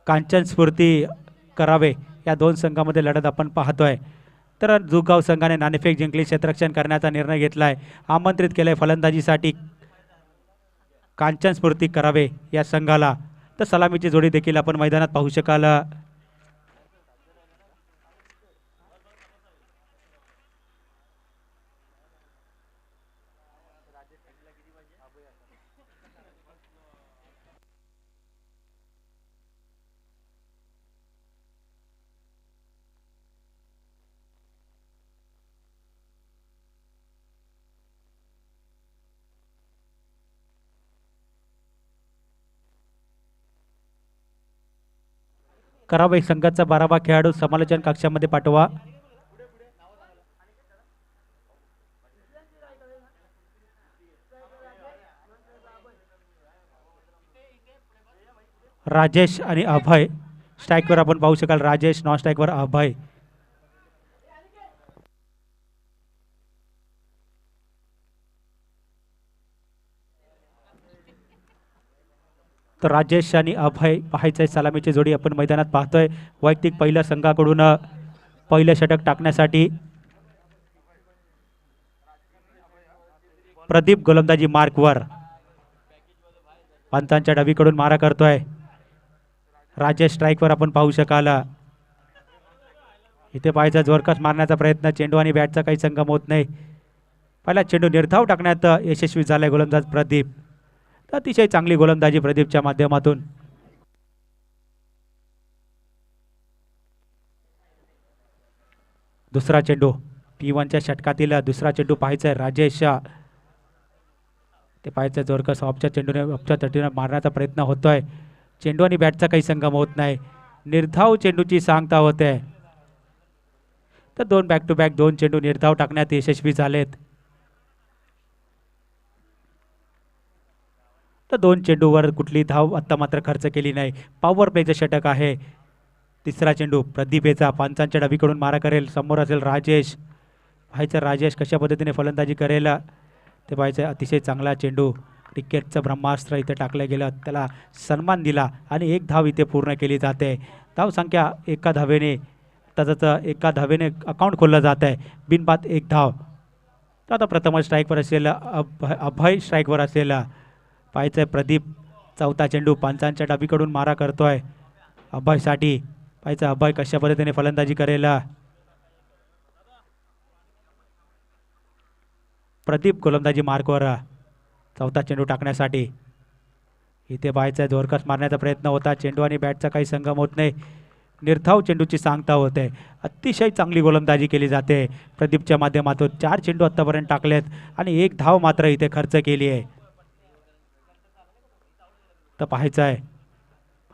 कांचन स्फूर्ती करावे या दोन संघामध्ये लढत आपण पाहतोय. तर जुगाव संघाने नाणेफेक जिंकली, क्षेत्ररक्षण करण्याचा निर्णय घेतलाय. आमंत्रित केलंय फलंदाजीसाठी कांचन स्फूर्ती करावे या संघाला. तर सलामीची जोडी देखील आपण मैदानात पाहू शकाल. करावे संघाचा 12वा खेळाडू समालोचन कक्षामध्ये पाठवा. राजेश आणि अभय स्ट्राईकवर आपण पाहू शकाल. राजेश नॉन स्ट्राईकवर अभय. तर राजेश आणि अभय पाहायचं आहे. सलामीची जोडी आपण मैदानात पाहतोय. वैयक्तिक पहिल्या संघाकडून पहिलं षटक टाकण्यासाठी प्रदीप गोलंदाजी मार्कवर. पंचांच्या डावीकडून मारा करतोय. राजेश स्ट्राईकवर आपण पाहू शकाल. इथे पाहायचा जोरकस मारण्याचा प्रयत्न. चेंडू आणि बॅटचा काही संगम होत नाही. पहिला चेंडू निर्धाव टाकण्यात यशस्वी झालाय गोलंदाज प्रदीप. अतिशय चांगली गोलंदाजी प्रदीपच्या माध्यमातून. दुसरा चेंडू P1च्या षटकातील दुसरा चेंडू पाहायचा राजेश. ते पाहायचं जोरकस ऑफच्या चेंडूने ऑफच्या तटीने मारण्याचा प्रयत्न होतोय. चेंडू आणि बॅटचा काही संगम होत नाही. निर्धाव चेंडूची सांगता होते. तर दोन बॅक टू बॅक दोन चेंडू निर्धाव टाकण्यात यशस्वी झालेत. तर दोन चेंडूवर कुठली धाव आत्ता मात्र खर्च केली नाही. पॉवर प्लेचं षटक आहे. तिसरा चेंडू प्रदीप याचा पंचांच्या डावीकडून मारा करेल. समोर असेल राजेश. पाहायचं राजेश कशा पद्धतीने फलंदाजी करेल ते पाहायचं. अतिशय चांगला चेंडू. क्रिकेटचं ब्रह्मास्त्र इथे टाकलं गेलं. त्याला सन्मान दिला आणि एक धाव इथे पूर्ण केली जाते. धावसंख्या एका धावेने त्याचं एका धावेने अकाउंट खोललं जात आहे. बिनबाद एक धाव. तर आता प्रथम स्ट्राईकवर असेल अभय स्ट्राईकवर असेल. पाहायचं प्रदीप. चौथा चेंडू पंचांच्या डावीकडून मारा करतोय अभयसाठी. पाहायचं अभय कशा पद्धतीने फलंदाजी करेल. प्रदीप गोलंदाजी मार्कवर. चौथा चेंडू टाकण्यासाठी इथे पाहायचं जोरकस मारण्याचा प्रयत्न होता. चेंडू आणि बॅटचा काही संगम होत नाही. निर्धाव चेंडूची सांगता होते. अतिशय चांगली गोलंदाजी केली जाते प्रदीपच्या माध्यमातून. 4 चेंडू आत्तापर्यंत टाकलेत आणि एक धाव मात्र इथे खर्च केली आहे. तर पाहायचं आहे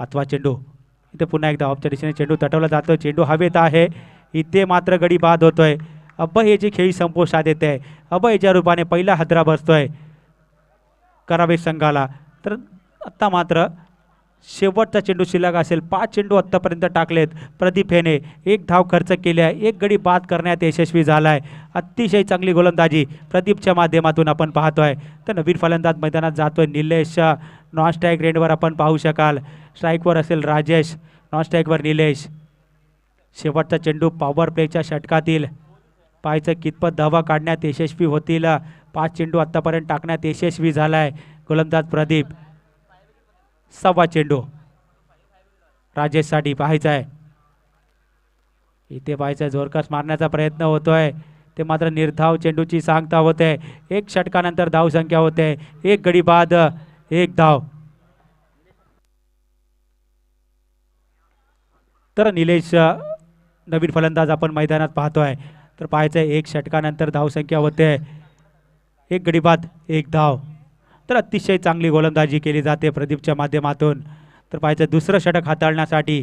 पाचवा चेंडू. इथे पुन्हा एकदा ऑफच्या दिशेने चेंडू तटवला जातोय. चेंडू हवेत आहे. इथे मात्र गडी बाद होतोय. अभय याची खेळी संपुष्टात येते. अभयच्या रूपाने पहिला हादरा बसतोय करावे संघाला. तर आत्ता मात्र शेवटचा चेंडू शिल्लक असेल. 5 चेंडू आत्तापर्यंत टाकलेत प्रदीप हेने. एक धाव खर्च केली आहे. एक गडी बाद करण्यात यशस्वी झालाय. अतिशय चांगली गोलंदाजी प्रदीपच्या माध्यमातून आपण पाहतोय. तर नवीन फलंदाज मैदानात जातोय निलेश. नॉन स्ट्राईक रेंजवर आपण पाहू शकाल. स्ट्राईकवर असेल राजेश. नॉन स्ट्राईकवर निलेश. शेवटचा चेंडू पॉवर प्लेच्या षटकातील. पाहायचं कितपत धावा काढण्यात यशस्वी होतील. 5 चेंडू आत्तापर्यंत टाकण्यात यशस्वी झालाय गोलंदाज प्रदीप. सव्वा चेंडू राजेशसाठी पाहायचा आहे. इथे पाहायचं जोरकस मारण्याचा प्रयत्न होतोय. ते मात्र निर्धाव चेंडूची सांगता होते. एक षटकानंतर धाव संख्या होते. एक गडी बाद एक धाव. तर निलेश नवीन फलंदाज आपण मैदानात पाहतोय. तर पाहायचं एक षटकानंतर धाव संख्या होते. एक गडी बाद एक धाव. तर अतिशय चांगली गोलंदाजी केली जाते प्रदीपच्या माध्यमातून. तर पाहायचं दुसरं षटक हाताळण्यासाठी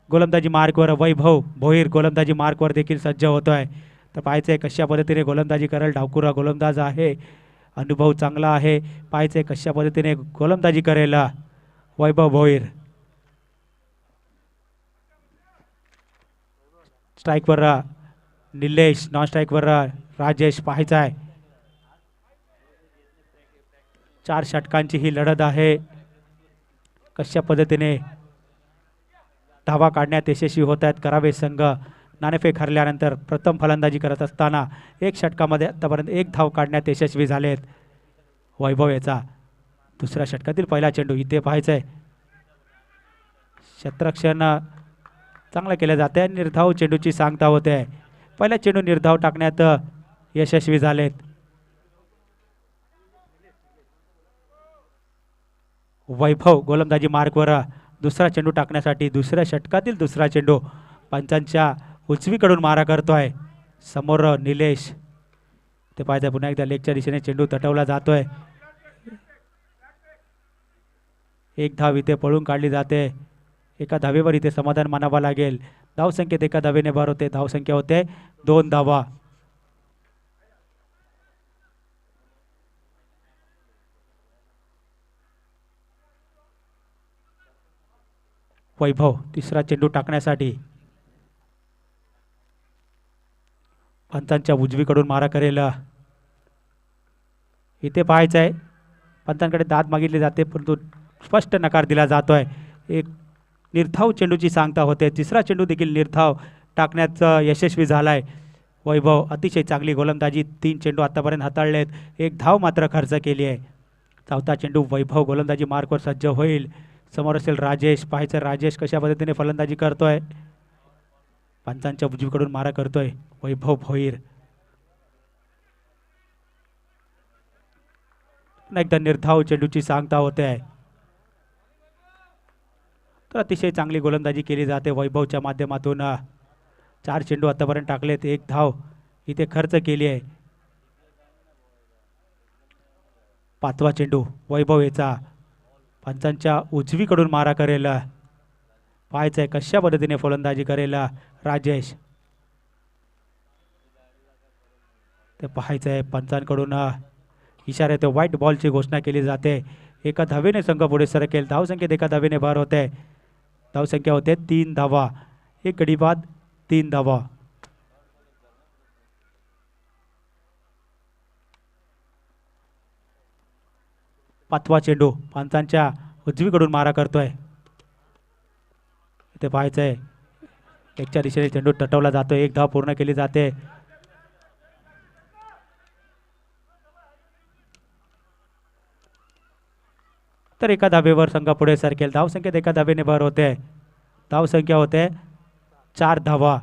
गोलंदाजी मार्कवर वैभव भोईर गोलंदाजी मार्कवर देखील सज्ज होतोय. तर पाहायचं कशा पद्धतीने गोलंदाजी करेल. डावकुरा गोलंदाज आहे. अनुभव चांगला आहे. पाहायचं कशा पद्धतीने गोलंदाजी करेल वैभव भोईर. स्ट्राईकवर निलेश. नॉन स्ट्राईकवर राजेश. पाहायचा आहे 4 षटकांची ही लढत आहे. कशा पद्धतीने धावा काढण्यात यशस्वी होत आहेत करावे संघ. नाणेफेक हरल्यानंतर प्रथम फलंदाजी करत असताना एक षटकामध्ये आतापर्यंत एक धाव काढण्यात यशस्वी झालेत वैभव याचा. दुसऱ्या षटकातील पहिला चेंडू इथे पाहायचं आहे. क्षेत्ररक्षण चांगलं केलं जाते आहे. निर्धाव चेंडूची सांगता होते आहे. पहिला चेंडू निर्धाव टाकण्यात यशस्वी झालेत. वैभव गोलंदाजी मार्कवर दुसरा चेंडू टाकण्यासाठी दुसऱ्या षटकातील दुसरा चेंडू पंचांच्या उजवीकडून मारा करतोय. समोर निलेश ते पाहिजे. पुन्हा एकदा लेगच्या दिशेने चेंडू तटवला जातोय. एक धाव इथे पळून काढली जाते. एका धावेवर इथे समाधान मानावं लागेल. धावसंख्येत एका धावेने भर होते. धावसंख्या होते 2 धावा. वैभव तिसरा चेंडू टाकण्यासाठी पंचांच्या उजवीकडून मारा करेल. इथे पाहायचं आहे. पंचांकडे दाद मागितली जाते परंतु स्पष्ट नकार दिला जातोय. एक निर्धाव चेंडूची सांगता होते. तिसरा चेंडू देखील निर्धाव टाकण्याचं यशस्वी झालाय. वैभव अतिशय चांगली गोलंदाजी. 3 चेंडू आतापर्यंत हाताळलेत. एक धाव मात्र खर्च केली आहे. चौथा चेंडू वैभव गोलंदाजी मार्कवर सज्ज होईल. समोर असेल राजेश. पाहायचं राजेश कशा पद्धतीने फलंदाजी करतोय. पंचांच्या उजवीकडून मारा करतोय वैभव भोईर. एकदा निर्धाव चेंडूची सांगता होते आहे. तर अतिशय चांगली गोलंदाजी केली जाते वैभवच्या माध्यमातून. 4 चेंडू आतापर्यंत टाकलेत. एक धाव इथे खर्च केली आहे. 5वा चेंडू वैभव याचा पंचांच्या उजवीकडून मारा करेल. पाहायचं आहे कशा पद्धतीने फलंदाजी करेल राजेश. ते पाहायचं आहे. पंचांकडून इशारा येतो. व्हाईट बॉलची घोषणा केली जाते. एका धावेने संघ पुढे सरकेल. धावसंख्येत एका धावेने भर होते. धावसंख्या होते 3 धावा. एक गडी बाद 3 धावा. पाचवा चेंडू पंचांच्या उजवीकडून मारा करतोय. इथे पाहायचं आहे एकच्या दिशेने चेंडू तटवला जातो. एक धाव पूर्ण केली जाते. तर एका धावेवर संघ पुढे सरकेल. धावसंख्येत एका धावेने भर होते. धावसंख्या होते 4 धावा.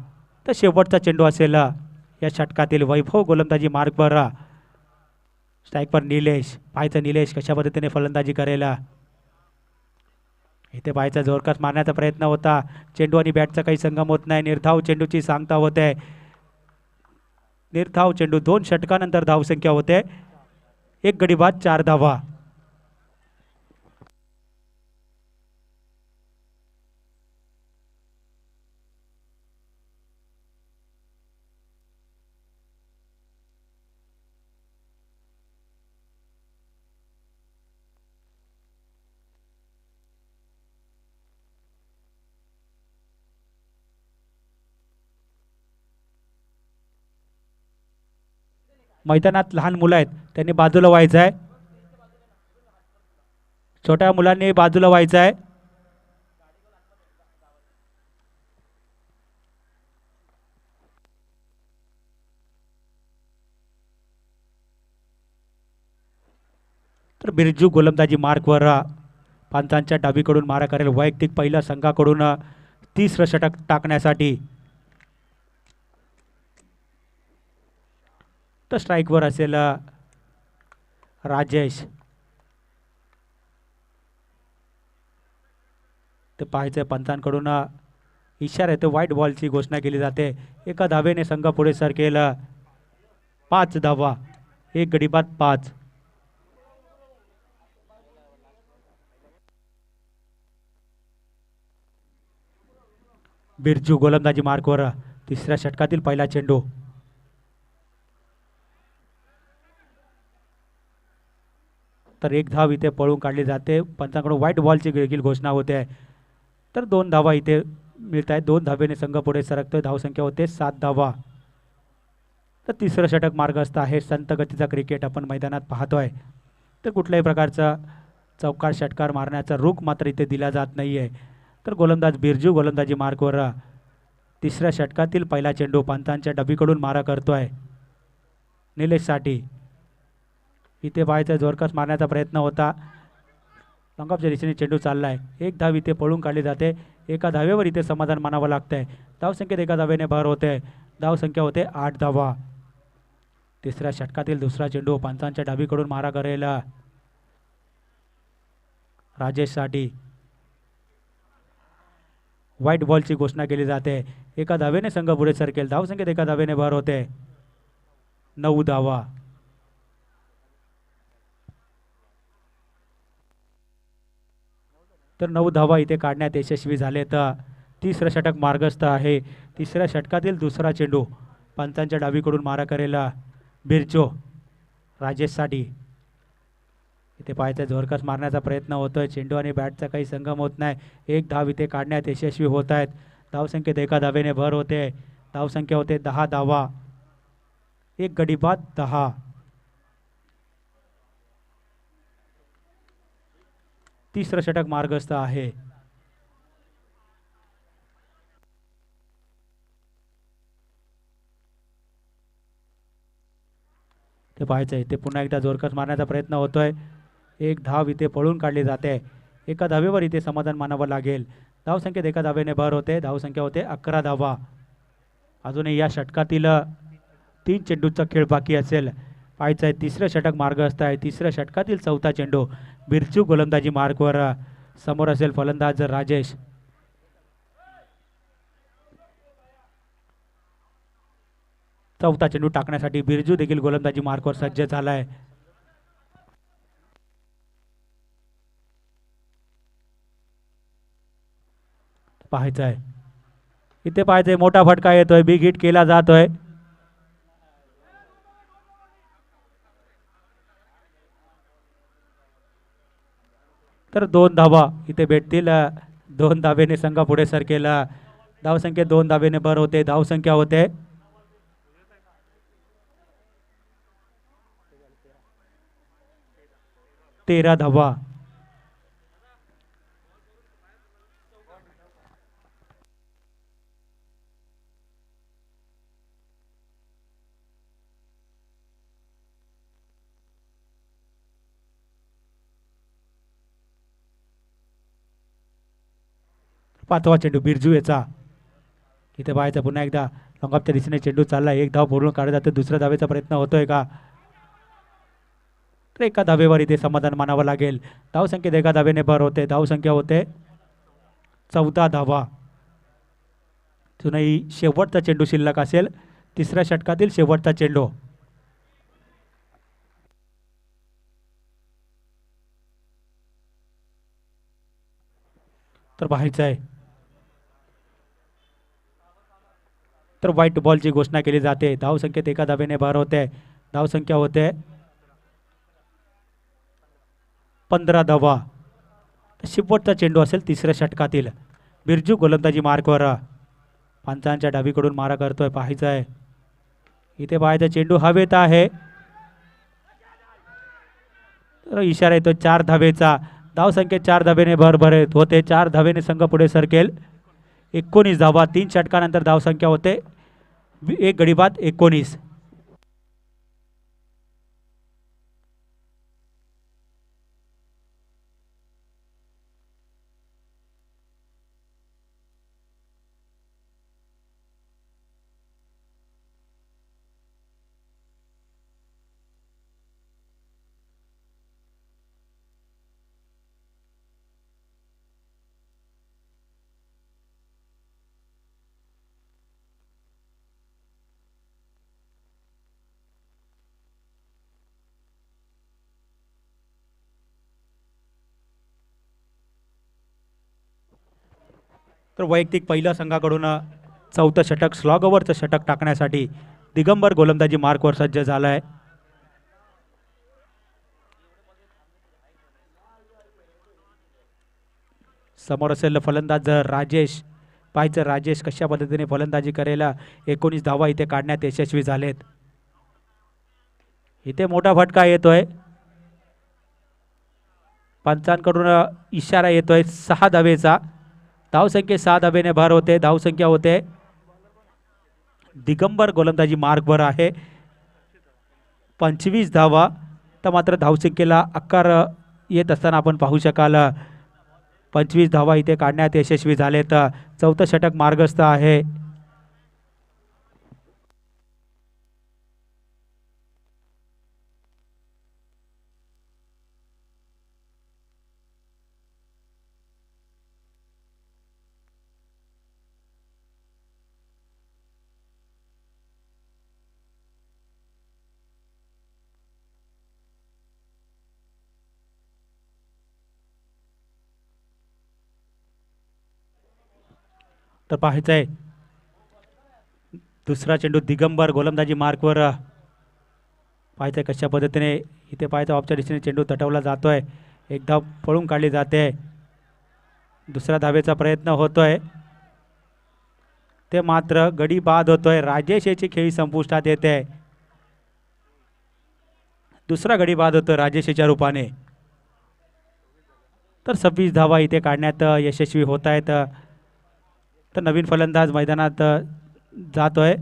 तर शेवटचा चेंडू असेल या षटकातील. वैभव गोलंदाजी मार्कवर. स्ट्राईकवर निलेश. पाहायचं निलेश कशा पद्धतीने फलंदाजी करेल. इथे पाहायचा जोरकस मारण्याचा प्रयत्न होता. चेंडू आणि बॅटचा काही संगम होत नाही. निर्धाव चेंडूची सांगता होते. निर्धाव चेंडू 2 षटकानंतर धावसंख्या होते 1 गडी बाद 4 धावा. मैदानात लहान मुलं आहेत त्यांनी बाजूला व्हायचं आहे. छोट्या मुलांनी बाजूला व्हायचं आहे. तर बिरजू गोलंदाजी मार्कवर. पंचांच्या डावीकडून मारा करेल. वैयक्तिक पहिल्या संघाकडून 30 षटक टाकण्यासाठी. तर स्ट्राईकवर असेल राजेश. ते पाहायचं पंचांकडून इशारा येतो. व्हाईट बॉलची घोषणा केली जाते. एका धावेने संघ पुढे सरकेल. 5 धावा. 1 गडी बाद 5. बिरजू गोलंदाजी मार्कवर. तिसऱ्या षटकातील पहिला चेंडू. तर 1 धाव इथे पळून काढली जाते. पंचांकडून व्हाईट बॉलची देखील घोषणा होते आहे. तर 2 धावा इथे मिळत आहेत. 2 धावेने संघ पुढे सरकतोय. धावसंख्या होते 7 धावा. तर तिसरं षटक मार्गस्थ आहे. संत गतीचा क्रिकेट आपण मैदानात पाहतोय. तर कुठल्याही प्रकारचा चौकार षटकार मारण्याचा रूख मात्र इथे दिला जात नाही आहे. तर गोलंदाज बिरजू गोलंदाजी मार्कवर. तिसऱ्या षटकातील पहिला चेंडू पंतांच्या डबीकडून मारा करतोय निलेशसाठी. इथे पाहायचा जोरकस मारण्याचा प्रयत्न होता. लॉंगऑफच्या दिशेने चेंडू चाललाय. एक धाव इथे पळून काढली जाते. एका धावेवर इथे समाधान मानावं लागतंय. धावसंख्येत एका धावेने भर होते. धावसंख्या होते 8 धावा. तिसऱ्या षटकातील दुसरा चेंडू पंचांच्या डावीकडून मारा करेल राजेशसाठी. व्हाईट बॉलची घोषणा केली जाते. एका धावेने संघ पुढे सरकेल. धावसंख्येत एका धावेने भर होते. 9 धावा. तर 9 धावा इथे काढण्यात यशस्वी झाले. तर तिसरं षटक मार्गस्थ आहे. तिसऱ्या षटकातील दुसरा चेंडू पंचांच्या डावीकडून मारा करेल बिरजो राजेशसाठी. इथे पाहायचं जोरकस मारण्याचा प्रयत्न होतोय. चेंडू आणि बॅटचा काही संगम होत नाही. एक धाव इथे काढण्यात यशस्वी होत आहेत. धावसंख्येत एका धावेने भर होते. धावसंख्या होते 10 धावा. एक गडी बाद 10. तिसरं षटक मार्गस्थ आहे. ते पाहायचंय. ते पुन्हा एकदा जोरकस मारण्याचा प्रयत्न होतोय. एक धाव इथे पळून काढली जाते. एका धावेवर इथे समाधान मानावं लागेल. धावसंख्येत एका धावेने भर होते. धावसंख्या होते 11 धावा. अजूनही या षटकातील 3 चेंडूचा खेळ बाकी असेल. पाहायचं आहे तिसरं षटक मार्गस्थ आहे. तिसऱ्या षटकातील चौथा चेंडू बिरजू गोलंदाजी मार्कवर. समोर असेल फलंदाज राजेश. चौथा चेंडू टाकण्यासाठी बिरजू देखील गोलंदाजी मार्कवर सज्ज झालाय. पाहायचं आहे. इथे पाहायचंय मोठा फटका येतोय. बिग हिट केला जातोय. तर 2 धावा इथे भेटतील. 2 धावेने संघ पुढे सरकेल. धावसंख्येत 2 धावेने भर होते. धावसंख्या होते 13 धावा. पाचवा चेंडू बिरजू याचा. इथे पाहायचं पुन्हा एकदा लॉंगऑफच्या दिशेने चेंडू चाललाय. एक धाव बोलून काढला जातो. दुसऱ्या धावेचा प्रयत्न होतोय का? तर एका धावेवर इथे समाधान मानावं लागेल. धावसंख्येत एका धावेने भर होते. धावसंख्या होते 14 धावा. अजूनही शेवटचा चेंडू शिल्लक असेल. तिसऱ्या षटकातील शेवटचा चेंडू. तर पाहायचं आहे. तर व्हाईट बॉलची घोषणा केली जाते. धावसंख्येत एका धावेने भर होते. धावसंख्या होते 15 धावा. शेवटचा चेंडू असेल तिसऱ्या षटकातील. बिरजू गोलंदाजी मार्कवर. पंचांच्या डावीकडून मारा करतोय. पाहायचं आहे. इथे पाहायचं चेंडू हवेत आहे. तर इशारा येतो 4 धावेचा. धावसंख्येत 4 धावेने भर होते. 4 धावेने संघ पुढे सरकेल. 19 धावा. 3 षटकानंतर धावसंख्या होते 1 गडी बाद 19. तर वैयक्तिक पहिल्या संघाकडून चौथं षटक स्लॉग ओव्हरचं षटक टाकण्यासाठी दिगंबर गोलंदाजी मार्कवर सज्ज झाला आहे. समोर असेल फलंदाज राजेश. पाहायचं राजेश कशा पद्धतीने फलंदाजी करेला. 19 धावा इथे काढण्यात यशस्वी झालेत. इथे मोठा फटका येतोय. पंचांकडून इशारा येतोय 6 धावेचा. धावसंख्या 6 धाबेने भर होते. धावसंख्या होते दिगंबर गोलंदाजी मार्कवर आहे 25 धावा. तर मात्र धावसंख्येला आकार येत असताना आपण पाहू शकाल 25 धावा इथे काढण्यात यशस्वी झालेत. चौथं षटक मार्गस्थ आहे. तर पाहायचं आहे दुसरा चेंडू दिगंबर गोलंदाजी मार्कवर. पाहायचं आहे कशा पद्धतीने इथे पाहायचं ऑफच्या दिशेने चेंडू तटवला जातोय. एकदा पळून काढली जाते. दुसऱ्या धावेचा प्रयत्न होतोय ते मात्र गडी बाद होतोय. राजेश याची खेळी संपुष्टात येते. दुसरा गडी बाद होतोय राजेशच्या रूपाने. तर 26 धावा इथे काढण्यात यशस्वी होत आहेत. तर नवीन फलंदाज मैदानात जातोय.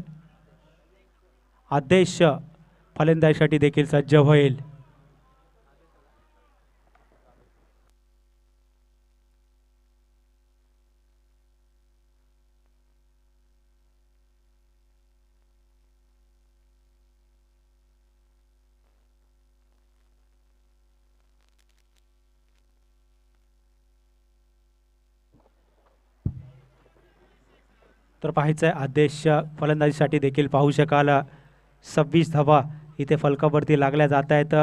आदेश फलंदाजीसाठी देखील सज्ज होईल. तर पाहायचं आहे आदेश फलंदाजीसाठी देखील पाहू शकाल 26 धावा इथे फलकावरती लागल्या जात आहेत.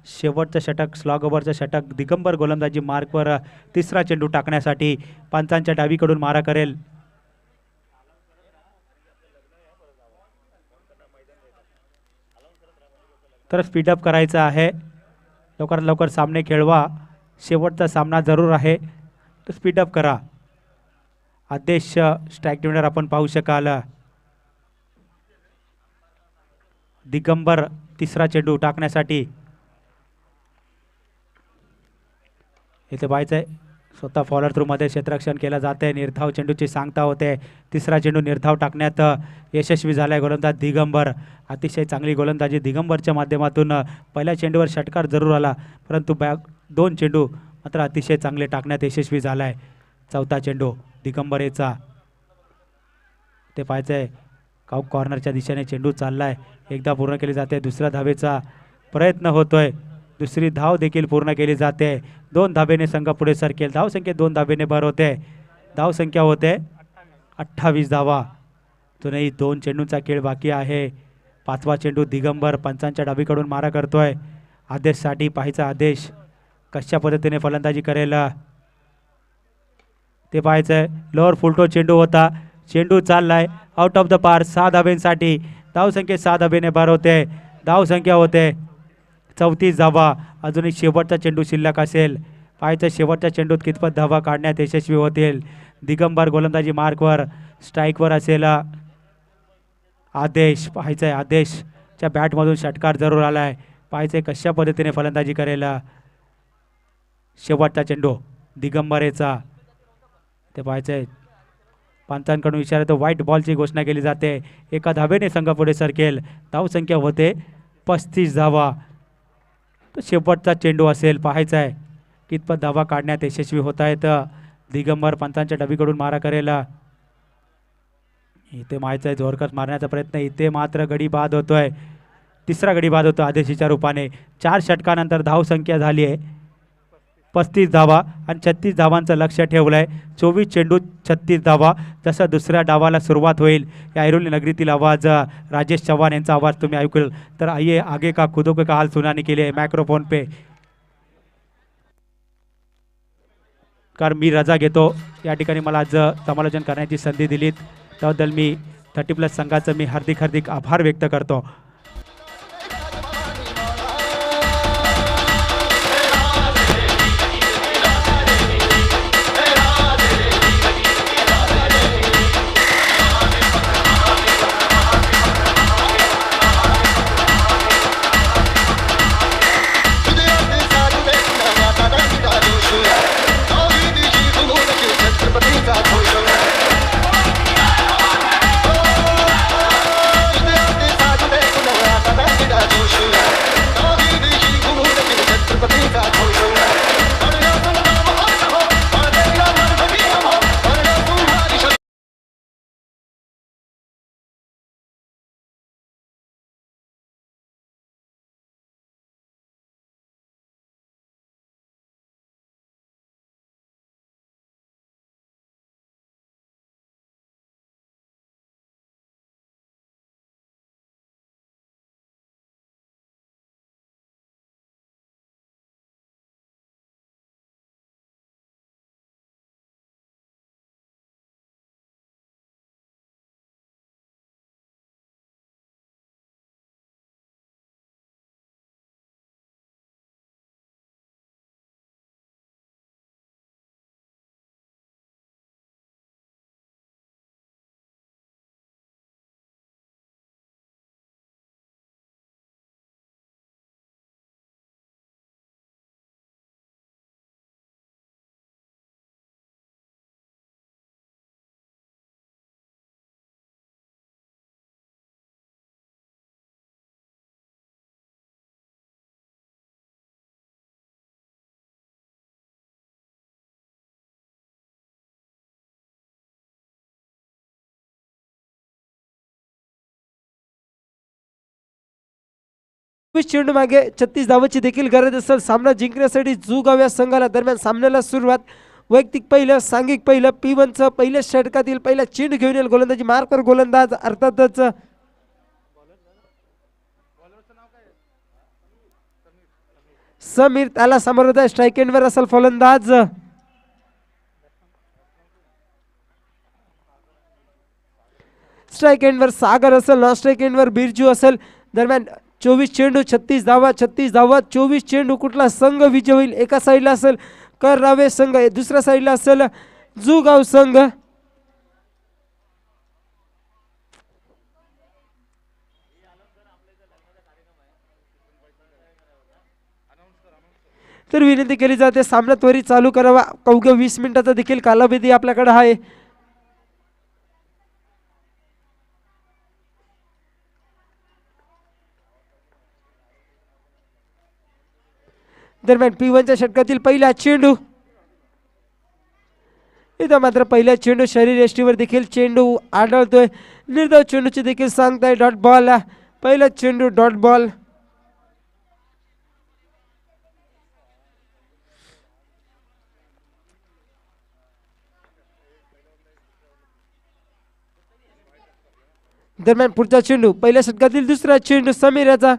शेवटचं षटक स्लॉगवरचं षटक दिगंबर गोलंदाजी मार्कवर तिसरा चेंडू टाकण्यासाठी पंचांच्या डावीकडून मारा करेल. तर स्पीडअप करायचं आहे. लवकरात लवकर सामने खेळवा. शेवटचा सामना जरूर आहे तर स्पीडअप करा. आदेश स्ट्राईक डिव्हिडर आपण पाहू शकाल. दिगंबर तिसरा चेंडू टाकण्यासाठी इथे पाहायचं आहे स्वतः फॉलोअर थ्रू मध्ये क्षेत्ररक्षण केलं जाते. निर्धाव चेंडूची सांगता होते. तिसरा चेंडू निर्धाव टाकण्यात यशस्वी झालाय गोलंदाज दिगंबर. अतिशय चांगली गोलंदाजी दिगंबरच्या माध्यमातून. पहिल्या चेंडूवर षटकार जरूर आला परंतु दोन चेंडू मात्र अतिशय चांगले टाकण्यात यशस्वी झालाय. चौथा चेंडू दिगंबरेचा ते पाहायचं आहे कॉर्नरच्या दिशेने चेंडू चाललाय. एकदा पूर्ण केली जाते. दुसऱ्या धावेचा प्रयत्न होतोय. दुसरी धाव देखील पूर्ण केली जाते. 2 धावेने संघ पुढे सरकेल. धावसंख्येत 2 धावेने भर होते. धावसंख्या होते 28 धावा. अजूनही 2 चेंडूंचा खेळ बाकी आहे. 5वा चेंडू दिगंबर पंचांच्या डावीकडून मारा करतोय. आदेशसाठी पाहायचा आदेश कशा पद्धतीने फलंदाजी करेल ते पाहायचंय. लोअर फुलटो चेंडू होता. चेंडू चाललाय आउट ऑफ द पार. 6 धावेंसाठी धावसंख्येत 6 धावेने भर होते. धावसंख्या होते 34 धावा. अजूनही शेवटचा चेंडू शिल्लक असेल. पाहायचं शेवटच्या चेंडूत कितपत धावा काढण्यात यशस्वी होतील. दिगंबर गोलंदाजी मार्कवर स्ट्राईकवर असेल आदेश. पाहायचंय आदेशच्या बॅटमधून षटकार जरूर आलाय. पाहायचंय कशा पद्धतीने फलंदाजी करेल. शेवटचा चेंडू दिगंबरेचा ते पाहायचंय पंचांकडून इशारा तो व्हाईट बॉलची घोषणा केली जाते. एका धावेने संघ पुढे सरकेल. धावसंख्या होते 35 धावा. तो शेवटचा चेंडू असेल. पाहायचा आहे कितपत धावा काढण्यात यशस्वी होत आहेत. दिगंबर पंचांच्या डावीकडून मारा करेल. इथे माहायचं आहे जोरकस मारण्याचा प्रयत्न. इथे मात्र गडी बाद होतोय. तिसरा गडी बाद होतो आदेशीच्या रूपाने. 4 षटकानंतर धावसंख्या झाली आहे 35 धावा आणि 36 धावांचं लक्ष ठेवलंय. 24 चेंडू 36 धावा. जसं दुसऱ्या डावाला सुरुवात होईल या ऐरोली नगरीतील आवाज राजेश चव्हाण यांचा आवाज तुम्ही ऐकल. तर आइए आगे का खुदों का हाल सुनाने के लिए मायक्रोफोन पे कारण मी रजा घेतो. या ठिकाणी मला आज समालोचन करण्याची संधी दिलीत त्याबद्दल मी 30+ संघाचं मी हार्दिक आभार व्यक्त करतो. छत्रपतीचा चेंडू मागे 36 धावांची देखील गरज असेल सामना जिंकण्यासाठी जुगाव या संघाला. दरम्यान सामन्याला सुरुवात वैयक्तिक पहिलं, सांघिक पहिलं. P1चं पहिल्या षटकातील पहिला चेंडू घेऊन येईल गोलंदाजी मार्कर गोलंदाज अर्थातच समीर. त्याला समोर स्ट्राईक एंडवर असेल फलंदाज स्ट्राईक एंडवर सागर असेल, नॉन स्ट्राईक एंडवर बिरजू असेल. दरम्यान 24 चेंडू 36 धावा, 36 धावा 24 चेंडू. कुठला संघ विजय होईल? एका साईडला असेल कररावे संघ, दुसऱ्या साईडला असेल जुगाव संघ. तर विनंती केली जाते सामना त्वरित चालू करावा. अवघ्या 20 मिनिटाचा देखील कालावधी आपल्याकडे आहे. दरम्यान P1च्या षटकातील पहिला चेंडू. इथं मात्र पहिल्या चेंडू शरीर यष्टीवर देखील चेंडू आढळतोय. निर्धाव चेंडूची देखील सांगताय डॉट बॉल. पहिला चेंडू डॉट बॉल. दरम्यान पुढचा चेंडू पहिल्या षटकातील दुसरा चेंडू समीर याचा.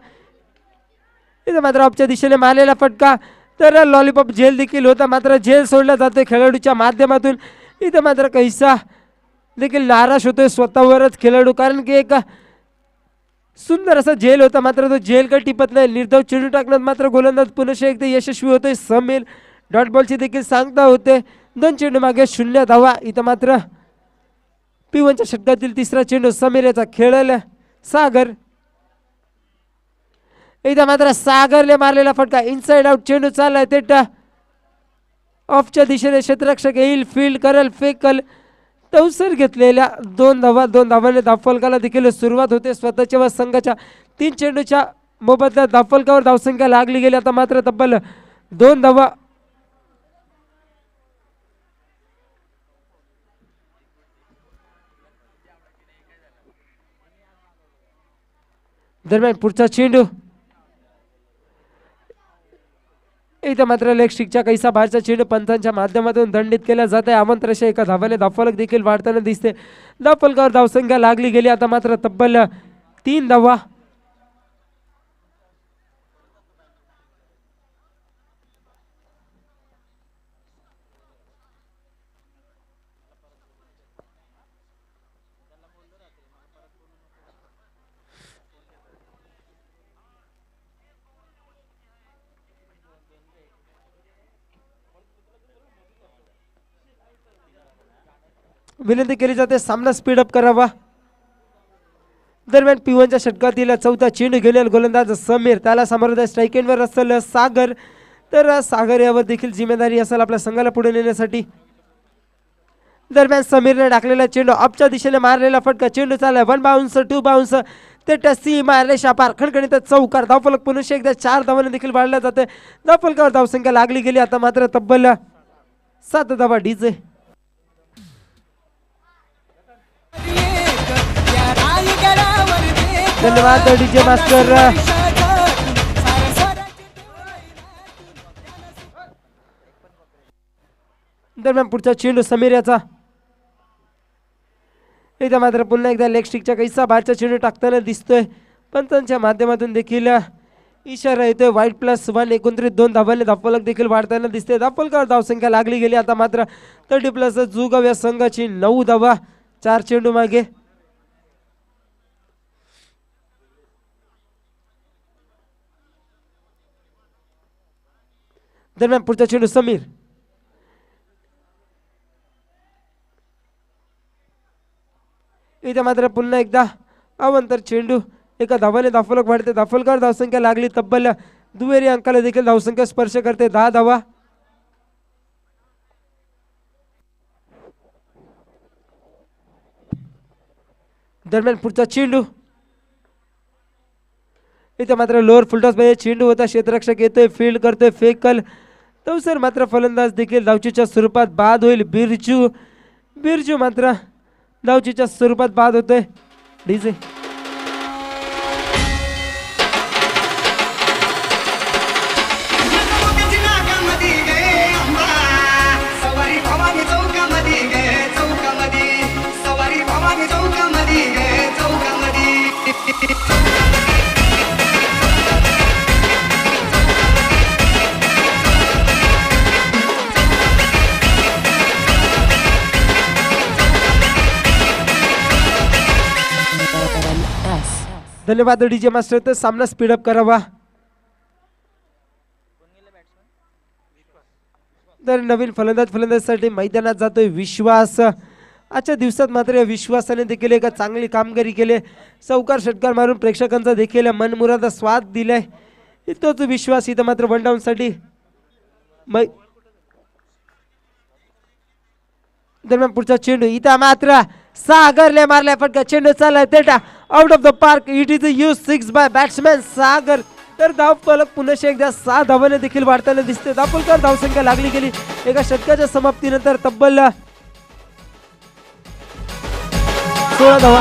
इथं मात्र ऑफच्या दिशेने मारलेला फटका. तर लॉलीपॉप झेल देखील होता मात्र झेल सोडला जातोय खेळाडूच्या माध्यमातून. इथं मात्र कैसा देखील नाराज होतोय स्वतःवरच खेळाडू, कारण की एक सुंदर असा झेल होता मात्र तो झेल काही टिपत नाही. निर्धाव चेंडू टाकण्यात मात्र गोलंदाज पुनश्च एकदा यशस्वी होतोय समीर. डॉट बॉलची देखील सांगता होते. 2 चेंडू मागे 0 धावा. इथं मात्र P1च्या षटकातील तिसरा चेंडू समीर याचा खेळला सागर. इथं मात्र सागरने मारलेला फटका इनसाइड आउट चेंडू चाललाय ते ऑफच्या दिशेने क्षेत्ररक्षक येईल, फील्ड करेल, फेकल. टवसर घेतलेल्या 2 धावा. 2 धावांनी धावफलकाला देखील सुरुवात होते स्वतःच्या व संघाच्या. 3 चेंडूच्या मोबदल्यात धावफलकावर धावसंख्या लागली गेली. आता मात्र तब्बल 2 धावा. दरम्यान पुढचा चेंडू. इथं मात्र लेग स्टिकच्या कैसा बाहेरचा चेंडू पंचांच्या माध्यमातून दंडित केला जात आहे. आमंत्रश एका धावाने धावफलक देखील वाढताना दिसते. धावफलकावर धावसंख्या लागली गेली. आता मात्र तब्बल 3 धावा. विनंती केली जाते सामना स्पीडअप करावा. दरम्यान P1च्या षटकातील चौथा चेंडू घेऊन गोलंदाज समीर. त्याला समोर स्ट्राईक एंडवर असेल सागर. तर सागर यावर देखील जिम्मेदारी असेल आपल्या संघाला पुढे नेण्यासाठी. दरम्यान समीरने टाकलेला चेंडू ऑफच्या दिशेने मारलेला फटका. चेंडू चाललाय 1 बाउन्स 2 बाउन्स. ते टसी मारले शापार खणखणीत चौकार. धावफलक पुनश्च एकदा 4 धावांनी देखील वाढला जाते. धावफलकावर धावसंख्या लागली गेली. आता मात्र तब्बल 7 धावा. डीजे धन्यवाद डीजे मास्टर. दरम्यान पुढचा चेंडू समीर याचा. इथं मात्र पुन्हा एकदा लेग स्टिकच्या कैसा बाहेरचा चेंडू टाकताना दिसतोय. पंचांच्या माध्यमातून देखील इशारा येतोय. वाईट +1 29 2 धावांनी धावफलक देखील वाढताना दिसते. धावफलकावर धावसंख्या लागली गेली. आता मात्र 30+ जुगाव या संघाची 9 धावा 4 चेंडू मागे. दरम्यान पुढचा चेंडू समीर. इथे मात्र पुन्हा एकदा अवंतर चेंडू. एका धावाने धावफलक वाढते. धावफलकावर धावसंख्या लागली तब्बल दुहेरी अंकाला देखील धावसंख्या स्पर्श करते. 10 धावा. दरम्यान पुढचा चेंडू. इथे मात्र लोअर फुलटॉस मध्ये चेंडू होता. क्षेत्ररक्षक येतोय, फील्ड करतोय, फेकल. तवसर मात्र फलंदाज देखील धावचीच्या स्वरूपात बाद होईल. बिरजू मात्र धावचीच्या स्वरूपात बाद होतोय. डीजे धन्यवाद डीजे मास्टर. तर सामना स्पीडअप करावा. तर नवीन फलंदाजसाठी मैदानात जातोय विश्वास. आजच्या दिवसात मात्र या विश्वासाने देखील एक चांगली कामगिरी केली. चौकार षटकार मारून प्रेक्षकांचा देखील मनमुरादा स्वाद दिलाय. तोच विश्वास इथं मात्र वन डाऊन साठी दरम्यान पुढचा चेंडू इथं मात्र सागरने मारलाय फटका. चेंडू चाललाय तेटा out of the park. It is huge 6 by batsman Sagar. तर धाव फलक पुन्हा एकदा 6 धावाने देखील वाढताना दिसते. दापोलकर धावसंख्या लागली गेली एका षटकाच्या समाप्तीनंतर तब्बल 16 धावा.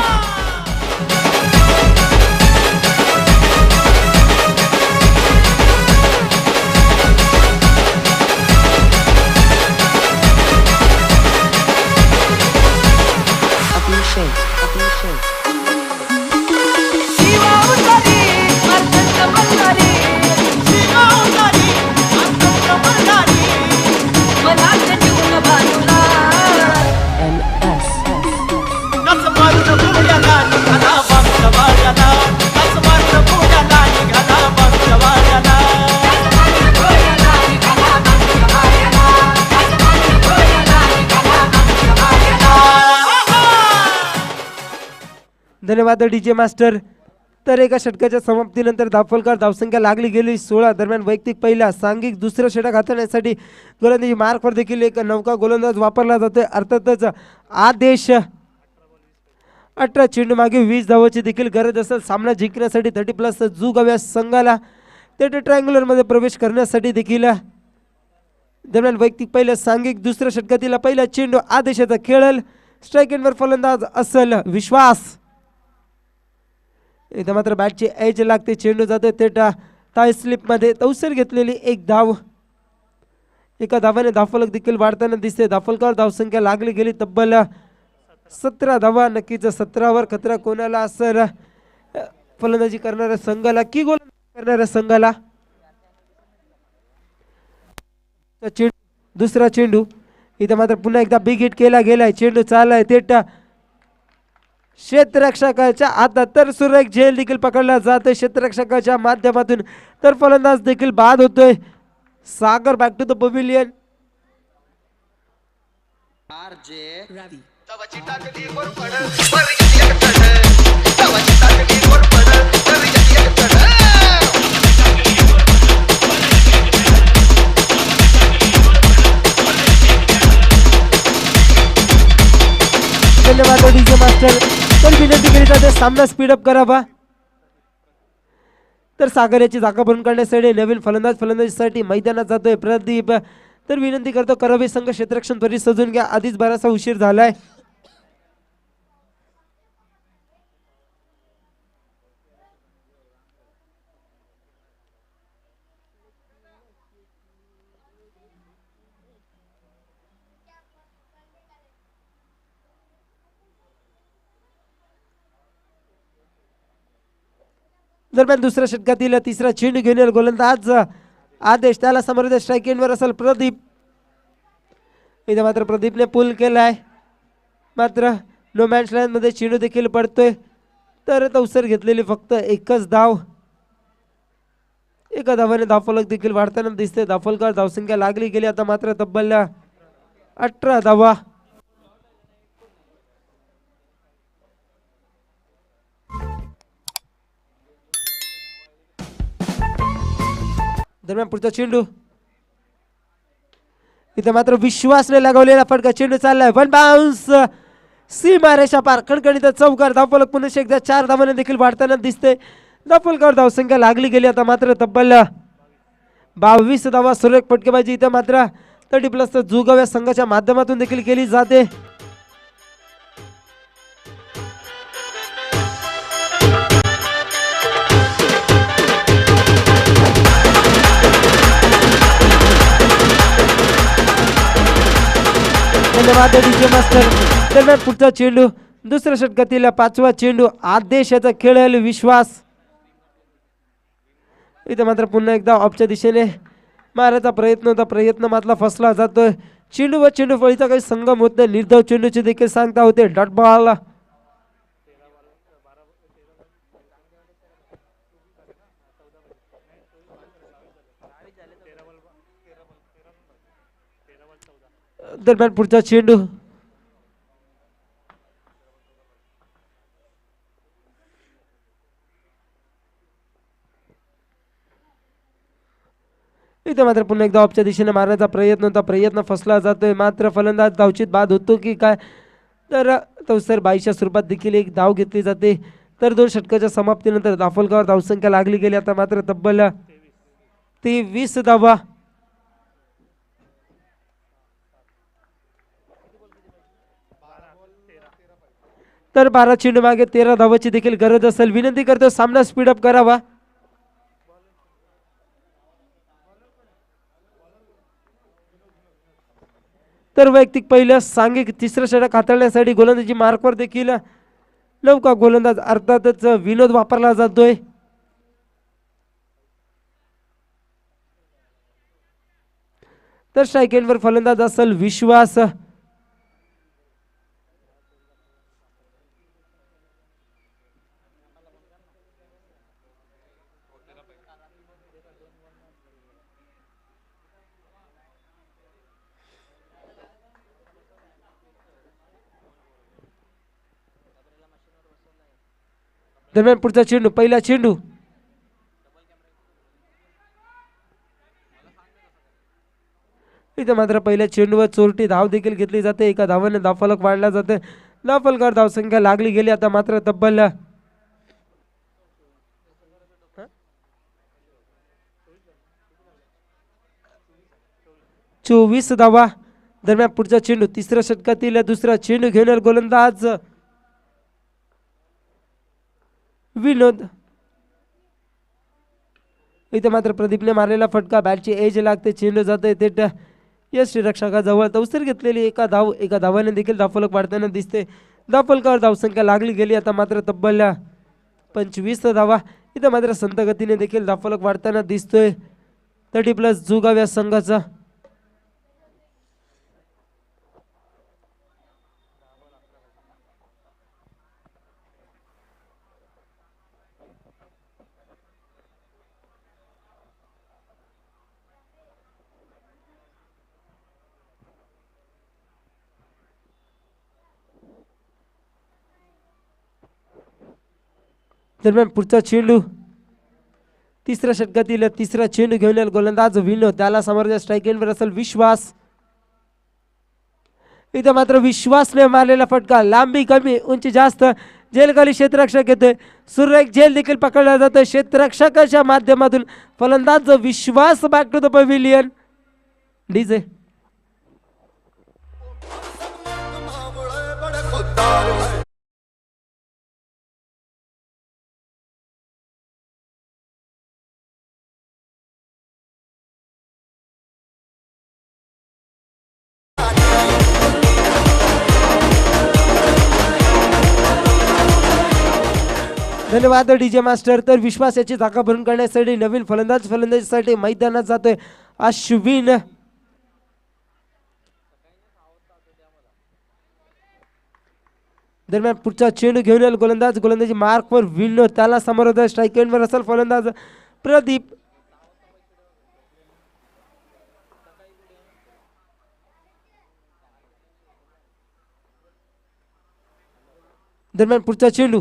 धन्यवाद डीजे मास्टर. तर एका षटकाच्या समाप्तीनंतर दाफोलकर धावसंख्या लागली गेली 16. दरम्यान वैयक्तिक पहिला सांघिक दुसरं षटक हाताळण्यासाठी गोलंदाजी मार्कवर देखील एक नौका गोलंदाज वापरला जातोय. अर्थातच आदेश 18 चेंडू मागे 20 धावाची देखील गरज असेल सामना जिंकण्यासाठी. 30+ जुगाव्या संघाला ते ट्रायंग्युलर मध्ये प्रवेश करण्यासाठी देखील. दरम्यान वैयक्तिक पहिलं सांघिक दुसऱ्या षटकातील पहिला चेंडू आदेशाचा खेळल. स्ट्राईक एंडवर फलंदाज असेल विश्वास. इथं मात्र बॅटची एज लागते. चेंडू जातो तेटा टाय स्लिप मध्ये. तवसर घेतलेली एक धाव. एका धावाने धावफलक देखील वाढताना दिसते. धावफलकावर धावसंख्या लागली गेली तब्बल 17 धावा. नक्कीच 17वर खतरा कोणाला असेल फलंदाजी करणाऱ्या संघाला की गोलंदाजी करणाऱ्या संघाला. दुसरा चेंडू इथं मात्र पुन्हा एकदा बिग हिट केला गेलाय. चेंडू चाललाय तेटा क्षेत्ररक्षकाच्या हातात. तर सुरेख झेल देखील पकडला जातोय क्षेत्ररक्षकाच्या माध्यमातून. तर फलंदाज देखील बाद होतोय. सागर बॅक टू द पवेलियन. धन्यवाद डीजे मास्टर. तर विनंती केली जाते सामना स्पीडअप करावा. तर सागर याची जागा भरून काढण्यासाठी नवीन फलंदाजीसाठी मैदानात जातोय प्रदीप. तर विनंती करतो करावे संघ क्षेत्ररक्षण त्वरित सजून घ्या. आधीच बराचसा उशीर झालाय. दरम्यान दुसऱ्या षटकातील तिसरा चेंडू घेऊन येईल गोलंदाज आदेश. त्याला समोर स्ट्राईक एंडवर असेल प्रदीप. इथे मात्र प्रदीपने पुल केलाय. मात्र नो मॅच लाईन मध्ये चेंडू देखील पडतोय. तर तवसर घेतलेली फक्त एकच धाव. एका धावाने धावफलक देखील वाढताना दिसते. धावफलकावर धावसंख्या लागली गेली आता मात्र तब्बल 18 धावा. दरम्यान पुढचा चेंडू इथे मात्र विश्वासने लगावलेला फटका. चेंडू चाललाय वन बाउन्स सीमा रेषा पार. खणखणीत चौकार. धावफलक पुन्हा एकदा 4 धावाने देखील वाढताना दिसते. धावफलकावर धावसंख्या लागली गेली आता मात्र तब्बल 22 धावा. सुरेख फटकेबाजी इथे मात्र 30+ जुगाव्या संघाच्या माध्यमातून देखील केली जाते. धन्यवाद डीजे मास्टर. दरम्यान पुढचा चेंडू दुसऱ्या षटकातील 5वा चेंडू आदेशाचा खेळेल विश्वास. इथे मात्र पुन्हा एकदा ऑफच्या दिशेने मारायचा प्रयत्न होता. प्रयत्न मात्र फसला जातोय. चेंडू व चेंडू फळीचा काही संगम होत नाही. निर्धाव चेंडूची देखील सांगता होते. Dot ball. दरम्यान पुढचा चेंडू इथे मात्र पुन्हा एकदा ऑफच्या दिशेने मारण्याचा प्रयत्न होता, प्रयत्न फसला जातोय, मात्र फलंदाज धावचित बाद होतो की काय, तर तवसर बाईच्या स्वरूपात देखील एक धाव घेतली जाते. तर 2 षटकाच्या समाप्तीनंतर दाफलगावर धावसंख्या लागली गेली आता मात्र तब्बल 23 धावा. तर 12 चेंडू मागे 13 धावाची देखील गरज असेल. विनंती करतो सामना स्पीडअप करावा. तर वैयक्तिक पहिल्या सांघिक तिसरं षटक हाताळण्यासाठी गोलंदाजी मार्कवर देखील नौका गोलंदाज अर्थातच विनोद वापरला जातोय. तर स्ट्राईक एंडवर फलंदाज असेल विश्वास. दरम्यान पुढचा चेंडू, पहिला चेंडू इथे मात्र पहिल्या चेंडूवर चोरटी धाव देखील घेतली जाते. एका धावाने धावफलक वाढला जाते. धावफलकावर धावसंख्या लागली गेली आता मात्र तब्बल 24 धावा. दरम्यान पुढचा चेंडू, तिसऱ्या षटकातील दुसरा चेंडू घेऊन गोलंदाज विनोद. इथे मात्र प्रदीपने मारलेला फटका बॅटची एज लागते, चेंडू जाते थेट यष्टीरक्षकाजवळ. तवसर घेतलेली एका धावाने देखील धावफलक वाढताना दिसते. धावफलकावर धावसंख्या लागली गेली आता मात्र तब्बल 25 धावा. इथे मात्र संत गतीने देखील धावफलक वाढताना दिसतोय 30+ जुगाव या संघाचा. दरम्यान पुढचा चेंडू, तिसऱ्या षटकातील तिसरा चेंडू घेऊन गोलंदाज विनोद. त्याला समोरच्या स्ट्राईक एंडवर असेल विश्वास. इथे मात्र विश्वासने मारलेला फटका, लांबी कमी उंची जास्त, जेलखाली क्षेत्ररक्षक येते. सुरेख झेल देखील पकडला जातो क्षेत्ररक्षकाच्या माध्यमातून. फलंदाज Vishwas back to the pavilion. DJ धन्यवाद डीजे मास्टर. तर विश्वास याची जागा भरून काढण्यासाठी नवीन फलंदाजीसाठी मैदानात जातोय अश्विन. दरम्यान पुढचा चेंडू घेऊन गोलंदाजी मार्कवर विनोद. त्याला समोर स्ट्राईक एंडवर असेल फलंदाज प्रदीप. दरम्यान पुढचा चेंडू,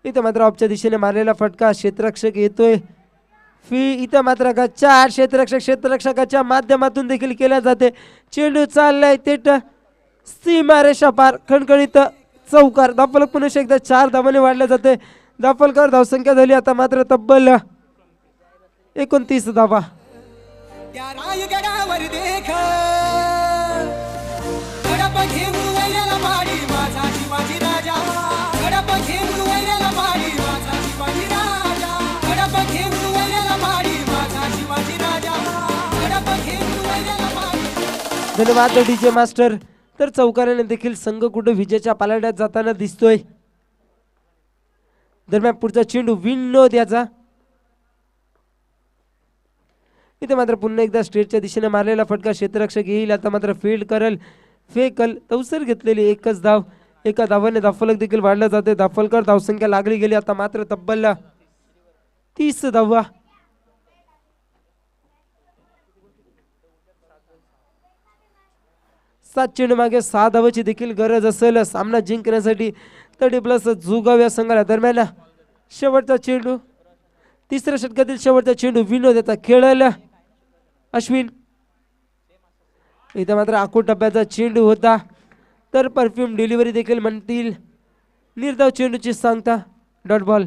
इथे मात्र ऑफच्या दिशेने मारलेला फटका, क्षेत्ररक्षक येतोय फी. इथे मात्र गच्चा क्षेत्ररक्षकाच्या माध्यमातून देखील केल्या जाते. चेंडू चाललाय थेट सीमारेषा पार, खणखणीत चौकार. धावफलक पुन्हा एकदा 4 धावाने वाढले जाते. धावफलकावर धावसंख्या झाली आता मात्र तब्बल 29 धावा. धन्यवाद डीजे मास्टर. तर चौकाराने देखील संघ कुठे विजेच्या पालाड्यात जाताना दिसतोय. दरम्यान पुढचा चेंडू विनोद याचा. इथे मात्र पुन्हा एकदा स्ट्रेटच्या दिशेने मारलेला फटका, क्षेत्ररक्षक येईल आता मात्र फील्ड करल, फेकल. तवसर घेतलेली एकच धाव, एका धावाने धावफलक देखील वाढला जाते. धावफलकावर धावसंख्या लागली गेली आता मात्र तब्बल 30 धावा. 7 चेंडू मागे 6 धावाची देखील गरज असेल सामना जिंकण्यासाठी. 30+ जुगाव या संघाला. दरम्यान शेवटचा चेंडू, तिसऱ्या षटकातील शेवटचा चेंडू विनोद याचा खेळायला. अश्विन इथं मात्र आखूड टप्प्याचा चेंडू होता, तर परफ्यूम डिलिव्हरी देखील म्हणतील. निर्धाव चेंडूची सांगता, डॉट बॉल.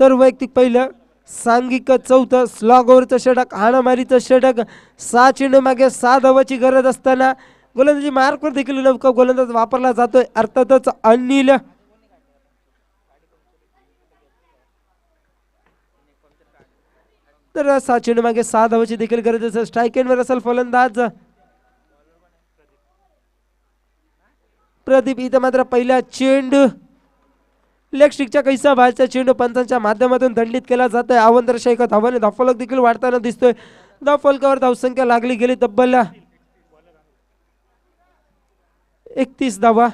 तर वैयक्तिक पहिलं, सांघिक चौथं, स्लॉग ओव्हरचं षटक, हाणामारीचं षटक. 6 चेंडू मागे 6 धावाची गरज असताना गोलंदाजी मार्कवर देखील नौका गोलंदाज वापरला जातोय. अर्थातच अनिल. तर 6 चेंडू मागे 6 धावाची देखील गरज असेल. स्ट्राईक एंडवर असेल फलंदाज प्रदीप. इथं मात्र पहिला चेंडू लेग स्टिकच्या कैसा बाहेरचा चेंडू पंचांच्या माध्यमातून दंडित केला जातोय. अवंतर एका धावाने धावफलक देखील वाढताना दिसतोय. धावफलकावर धावसंख्या लागली गेली तब्बल 31 धावा.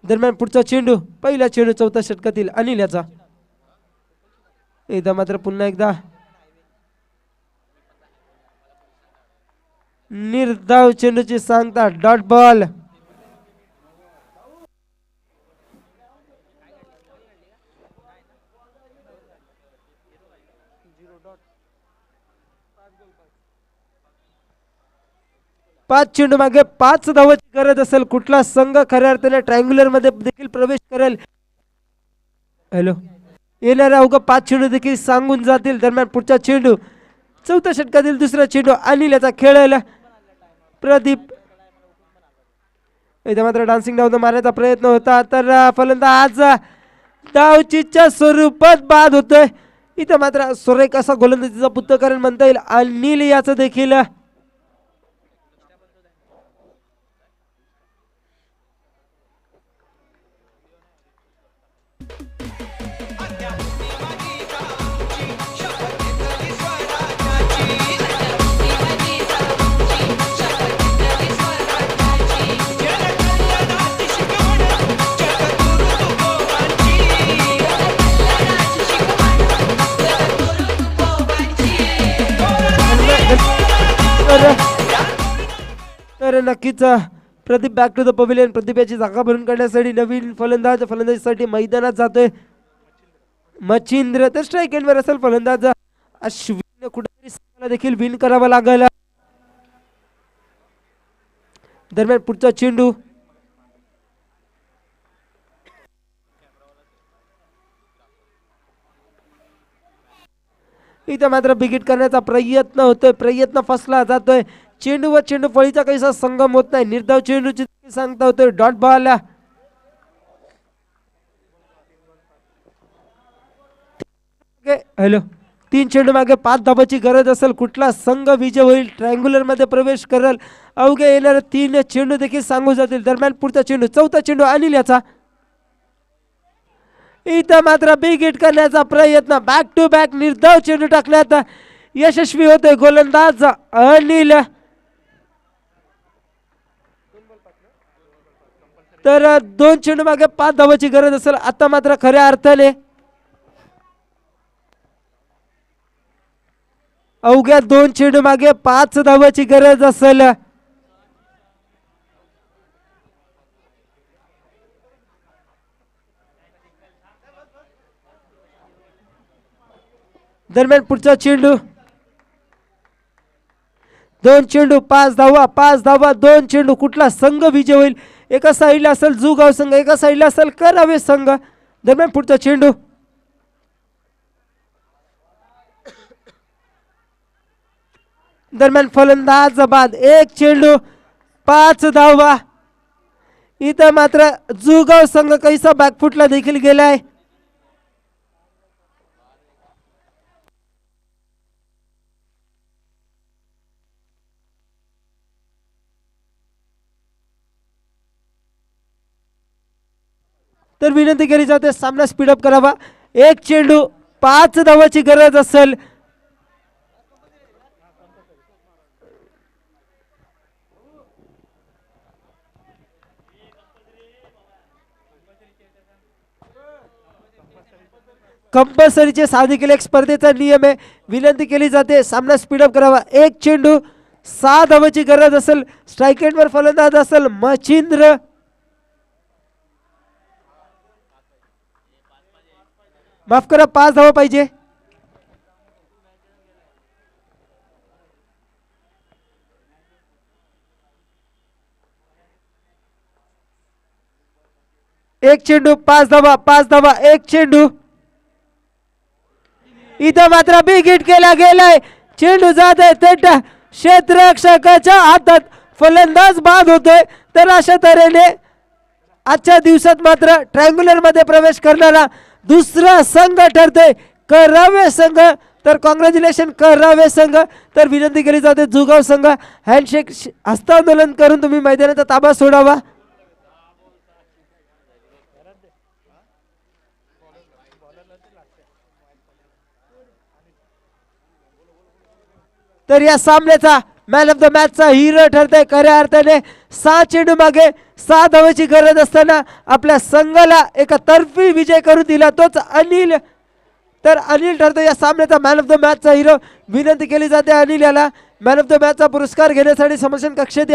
दरम्यान पुढचा चेंडू, पहिला चेंडू चौथ्या षटकातील अनिल याचा. एकदा मात्र पुन्हा एकदा निर्धाव चेंडूची सांगता, डॉट बॉल. पाच चेंडू मागे 5 धावाची गरज असेल. कुठला संघ खऱ्या अर्थाने ट्रायंग्युलर मध्ये देखील प्रवेश करेल. हॅलो, येणाऱ्या अवघ 5 चेंडू देखील सांगून जातील. दरम्यान पुढचा चेंडू, चौथ्या षटकातील दुसरा चेंडू अनिल याचा खेळायला. प्रदीप इथे मात्र डान्सिंग डाव मारण्याचा प्रयत्न होता, तर फलंदाज डावचीच्या स्वरूपात बाद होतोय. इथे मात्र सुरेख असा गोलंदाजीचा पुत्तकरण म्हणता येईल अनिल याचं देखील. तर नक्कीच Pradeep back to the pavilion. Pradeep याची जागा भरून काढण्यासाठी नवीन फलंदाजीसाठी मैदानात जातोय मच्छिंद्र. तर स्ट्राईक एंडवर असेल फलंदाज अश्विन. कुठेतरी देखील विन करावा लागला. दरम्यान पुढचा चेंडू, इथं मात्र बिगिट करण्याचा प्रयत्न होतोय. प्रयत्न फसला जातोय. चेंडू व चेंडू फळीचा काहीसा संगम होत नाही. निर्धाव चेंडूची सांगता होतोय, डॉट बॉल. हॅलो, 3 चेंडू मागे 5 धावाची गरज असेल. कुठला संघ विजय होईल, ट्रायंग्युलर मध्ये प्रवेश करेल, अवघ्या येणारे 3 चेंडू देखील सांगू जातील. दरम्यान पुढचा चेंडू, चौथा चेंडू अनिल याचा. इथं मात्र बिग हिट करण्याचा प्रयत्न, बॅक टू बॅक निर्धाव चेंडू टाकण्यात यशस्वी होते गोलंदाज अनिल. तर 2 चेंडू मागे 5 धावाची गरज असेल. आता मात्र खऱ्या अर्थाने अवघ्या 2 चेंडू मागे 5 धावाची गरज असेल. दरम्यान पुढचा चेंडू, 2 चेंडू 5 धावा, 5 धावा 2 चेंडू. कुठला संघ विजय होईल? एका साईडला असेल जुगाव संघ, एका साईडला असेल करावे संघ. दरम्यान पुढचा चेंडू, दरम्यान फलंदाज बाद, एक चेंडू 5 धावा. इथं मात्र जुगाव संघ कैसा बॅकफुटला देखील गेलाय. तर विनंती केली जाते सामना स्पीडअप करावा. एक चेंडू 5 धावाची गरज असेल. कंपल्सरीचे साधी केले एक स्पर्धेचा नियम आहे. विनंती केली जाते सामना स्पीडअप करावा. एक चेंडू 6 धावाची गरज असेल. स्ट्राईक एंडवर फलंदाज असेल मच्छिंद्र. माफ करा, 5 धावा पाहिजे. एक चेंडू 5 धावा, 5 धावा, एक चेंडू. इथं मात्र बिग हिट केला गेलाय. चेंडू जात आहे थेट क्षेत्ररक्षकाच्या हातात. फलंदाज बाद होतोय. तर अशा तऱ्हेने आजच्या दिवसात मात्र ट्रायंग्युलर मध्ये प्रवेश करणारा दुसरा संघ ठरतोय करावे संघ. तर कॉंग्रॅच्युलेशन करावे संघ. तर विनंती केली जाते जुगाव संघ हँडशेक हस्तांदोलन करून तुम्ही मैदानाचा ताबा सोडावा. तर या सामन्याचा मॅन ऑफ द मॅचचा हिरो ठरतोय खऱ्या अर्थाने. 6 चेंडू मागे 6 धावाची गरज असताना आपल्या संघाला एका तर्फी विजय करून दिला तोच अनिल. तर अनिल ठरतो या सामन्याचा मॅन ऑफ द मॅचचा हिरो. विनंती केली जाते अनिल याला मॅन ऑफ द मॅचचा पुरस्कार घेण्यासाठी समर्थन कक्षेत